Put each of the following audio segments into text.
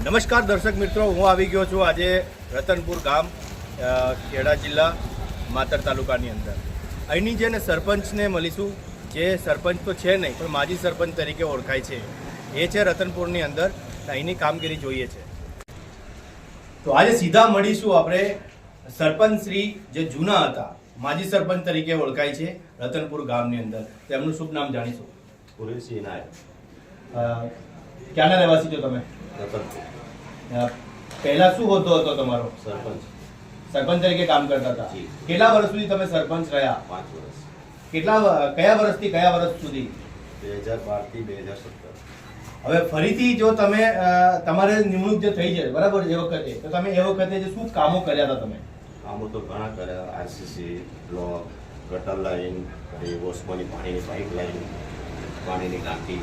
નમસ્કાર દર્શક મિત્રો, હું આવી ગયો છું આજે રતનપુર ગામ, ખેડા જિલ્લા, માતર તાલુકાની અંદર. અહીંની જેને સરપંચને મળીશું, જે સરપંચ તો છે નહીં પણ માજી સરપંચ તરીકે ઓળખાય છે, એ છે રતનપુરની અંદર. અહીંની કામગીરી જોઈએ છે. તો આજે સીધા મળીશું આપણે સરપંચ શ્રી જે જૂના હતા, માજી સરપંચ તરીકે ઓળખાય છે રતનપુર ગામની અંદર. તેમનું શુભ નામ જાણીશું. પુરેશી નાયક. ક્યાંના રહેવાસી છો તમે? રતનપુર. પહેલા શું હોદ્દો હતો તમારો? સરપંચ. સરપંચ તરીકે કામ કરતા હતા. જી. કેટલા વર્ષ સુધી તમે સરપંચ રહ્યા? 5 વર્ષ. કયા વર્ષથી કયા વર્ષ સુધી? 2012 થી 2017. હવે ફરીથી જો તમે તમારે નિમણૂક જે થઈ છે બરાબર એ વખતે, તો તમે એ વખતે જે શું કામો કર્યા હતા તમે? કામો તો ઘણા કર્યા. આરસીસી બ્લોક, ગટર લાઈન, વોશમાંની પાણીની પાઇપ લાઈન, પાણીની ટાંકી.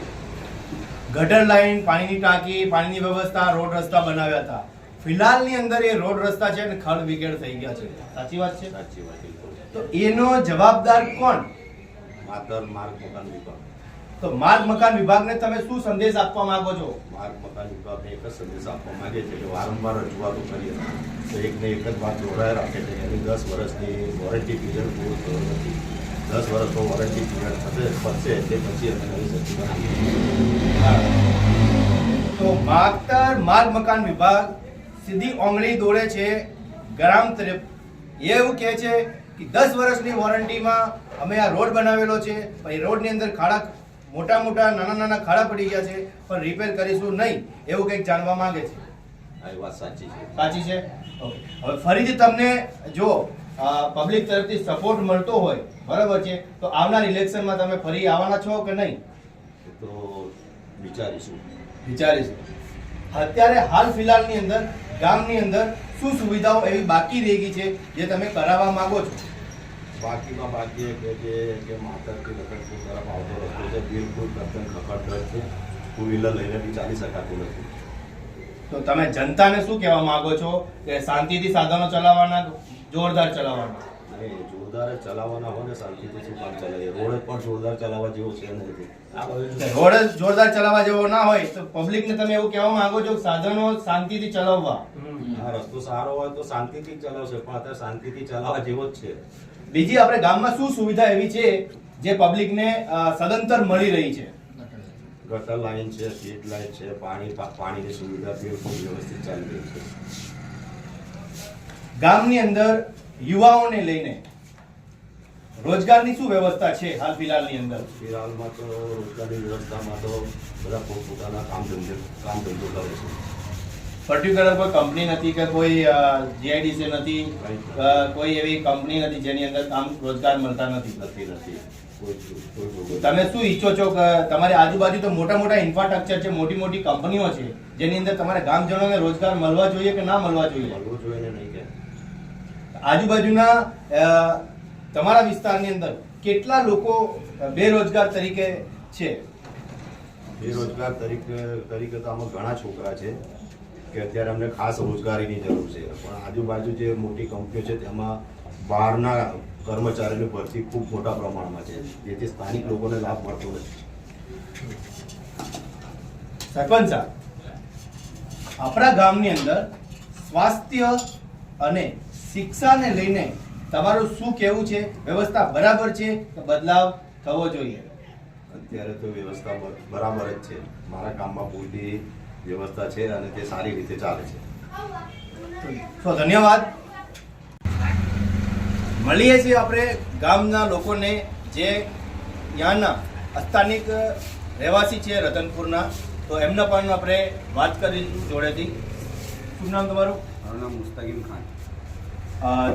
ગટર લાઈન, પાણીની ટાંકી, પાણીની વ્યવસ્થા, રોડ રસ્તા બનાવ્યા હતા. ફિલહાલની અંદર એ રોડ રસ્તા છે ને ખડ વિખેડ થઈ ગયા છે. સાચી વાત છે? સાચી વાત. બિલકુલ. તો એનો જવાબદાર કોણ? માત્ર માર્ગ મકાન વિભાગ. તો માર્ગ મકાન વિભાગને તમે શું સંદેશ આપવા માંગો છો? માર્ગ મકાન વિભાગને એક જ સંદેશ આપવા માંગે છે કે વારંવાર રજૂઆતો કરીએ તો એકને એક જ વાત દોહરાય રાખે છે કે એની 10 વર્ષની વોરંટી પીરિયડ પૂરો થયો નથી. 10 વર્ષનો વોરંટી પીરિયડ પતશે તે પછી અમે નવી સર્ટી બનાવીએ. તો માર્ગ મકાન વિભાગ સીધી ઓંગળી દોડે છે ગ્રામ તરફ. એવું કહે છે કે 10 વર્ષની વોરંટીમાં અમે આ રોડ બનાવેલો છે, પણ એ રોડની અંદર ખાડા, મોટા નાના ખાડા પડી ગયા છે, પણ રિપેર કરીશું નહીં, એવું કંઈક જાણવા માંગે છે. આ વાત સાચી છે. સાચી છે. ઓકે. હવે ફરીથી તમને જો પબ્લિક તરફથી સપોર્ટ મળતો હોય બરાબર છે, તો આવનાર ઇલેક્શનમાં તમે ફરી આવવાના છો કે નહીં? એ તો વિચારીશું. અત્યારે હાલ ફિલહાલની અંદર ગામની અંદર શું સુવિધાઓ એવી બાકી રહી ગઈ છે જે તમે કરાવવા માંગો છો? બાકીમાં બાકી એ કે માતરથી રતનપુર તરફ આવતો રસ્તો છે, બિલકુલ તદ્દન ખખડધજ છે. 2 વ્હીલર લઈને બી ચાલી શકાતું નથી. તો તમે જનતાને શું કહેવા માંગો છો કે શાંતિથી સાધનો ચલાવવાના, જોરદાર ચલાવવાના? નહીં, જોરદાર જ ચલાવવાના હોય ને શાંતિથી શું કામ ચલાવીએ? રોડ પણ જોરદાર ચલાવવા જેવો છે નહીં. રોડ જ જોરદાર ચલાવવા જેવો ના હોય તો પબ્લિકને તમે એવું કહેવા માંગો છો કે સાધનો શાંતિથી ચલાવવા? આ રસ્તો સારો હોય તો શાંતિથી જ ચલાવશે, પણ અત્યારે શાંતિથી ચલાવવા જેવો જ છે. બીજી આપણે ગામમાં શું સુવિધા એવી છે જે પબ્લિકને સદંતર મળી રહી છે? ગટર લાઈન છે, સ્ટ્રીટ લાઈટ છે, પાણીની સુવિધા બિલકુલ વ્યવસ્થિત ચાલી રહી છે. ગામની અંદર યુવાઓને લઈને રોજગારની શું વ્યવસ્થા છે હાલ ફિલહાલની અંદર? ફિલહાલમાં તો રોજગારની વ્યવસ્થામાં તો બધા પોતપોતાના કામ ધંધો કરે છે. પર્ટિક્યુલર કોઈ કંપની નથી કે કોઈ જીઆઈડીસી નથી, કોઈ એવી કંપની નથી જેની અંદર કામ રોજગાર મળતા નથી? નથી. કોઈ તમે શું ઈચ્છો છો કે તમારી આજુબાજુ તો મોટા ઇન્ફ્રાસ્ટ્રક્ચર છે, મોટી કંપનીઓ છે, જેની અંદર તમારા ગામજનોને રોજગાર મળવા જોઈએ કે ના મળવા જોઈએ? મળવું જોઈએ ને નહીં કે? આજુબાજુના તમારા વિસ્તારની અંદર કેટલા લોકો બેરોજગાર તરીકે છે? બેરોજગાર તરીકે તો આમાં ઘણા છોકરા છે કે અત્યારે અમને ખાસ રોજગારીની જરૂર છે, પણ આજુબાજુ જે મોટી કંપનીઓ છે તેમાં બહારના કર્મચારીની ભરતી ખૂબ મોટા પ્રમાણમાં છે, જેથી સ્થાનિક લોકોને લાભ મળતો નથી. સરપંચ સાહેબ, આપણા ગામની અંદર સ્વાસ્થ્ય અને શિક્ષાને લઈને તમારું શું કહેવું છે? વ્યવસ્થા બરાબર છે કે બદલાવ થવો જોઈએ? અત્યારે તો વ્યવસ્થા બરાબર જ છે. મારા ગામમાં પૂરતી વ્યવસ્થા છે અને તે સારી રીતે ચાલે છે. તો ધન્યવાદ. મળીએ છીએ આપણે ગામના લોકોને જે ત્યાંના સ્થાનિક રહેવાસી છે રતનપુરના, તો એમના પણ આપણે વાત કરીશું જોડેથી. શું નામ તમારું? મારું નામ મુસ્તકીમ ખાન.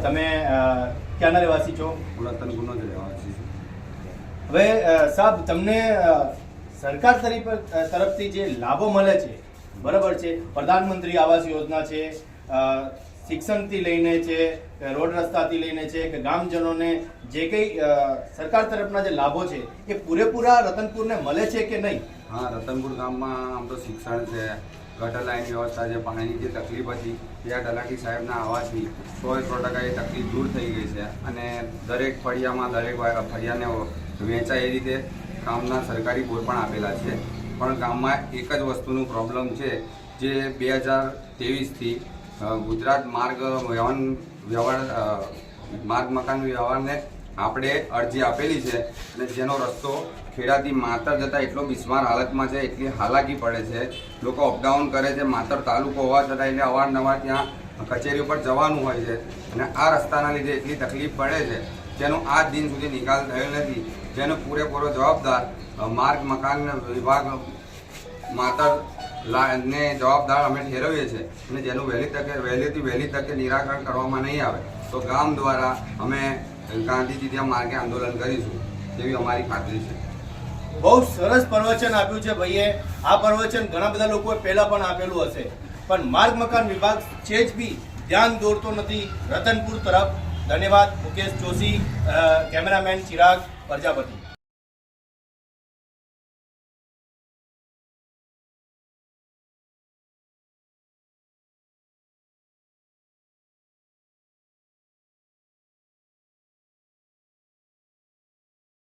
તમે ક્યાંના રહેવાસી છો? હું રતનપુરનો જ રહેવાસી છું. હવે સાહેબ, તમને સરકાર તરફથી જે લાભો મળે છે બરાબર છે, પ્રધાનમંત્રી આવાસ યોજના છે, શિક્ષણથી લઈને છે, રોડ રસ્તાથી લઈને છે, કે ગામજનોને જે કંઈ સરકાર તરફના જે લાભો છે એ પૂરેપૂરા રતનપુરને મળે છે કે નહીં? હા, રતનપુર ગામમાં આમ તો શિક્ષણ છે, ગટર લાઈન વ્યવસ્થા છે, પાણીની જે તકલીફ હતી તે આ તલાટી સાહેબના આવવાથી 100% એ તકલીફ દૂર થઈ ગઈ છે અને દરેક ફળિયામાં દરેક ફળિયાને વેચાય એ રીતે ગામના સરકારી બોર પણ આપેલા છે. પણ ગામમાં એક જ વસ્તુનું પ્રોબ્લેમ છે જે 2023થી ગુજરાત માર્ગ મકાન વ્યવહારને આપણે અરજી આપેલી છે અને જેનો રસ્તો ખેડાથી માતર જતા એટલો બિસ્માર હાલતમાં છે, એટલી હાલાકી પડે છે, લોકો અપડાઉન કરે છે. માતર તાલુકો હોવા છતાં એટલે અવારનવાર ત્યાં કચેરી ઉપર જવાનું હોય છે અને આ રસ્તાના લીધે એટલી તકલીફ પડે છે જેનો આજ દિન સુધી નિકાલ થયો નથી, જેનો પૂરેપૂરો જવાબદાર માર્ગ મકાન વિભાગ માતર ને જવાબદાર અમે ઠેરવીએ છીએ અને જેનું વહેલી તકે નિરાકરણ કરવામાં નહીં આવે તો ગામ દ્વારા અમે ગાંધીજી ત્યાં માર્ગે આંદોલન કરીશું તેવી અમારી ખાતરી છે. બહુ સરસ પ્રવચન આપ્યું છે ભાઈએ. આ પ્રવચન ઘણા બધા લોકોએ પહેલા પણ આપેલું હશે, પણ માર્ગ મકાન વિભાગ છે જ બી ધ્યાન દોરતો નથી રતનપુર તરફ. ધન્યવાદ. મુકેશ જોશી, કેમેરામેન ચિરાગ પ્રજાપતિ.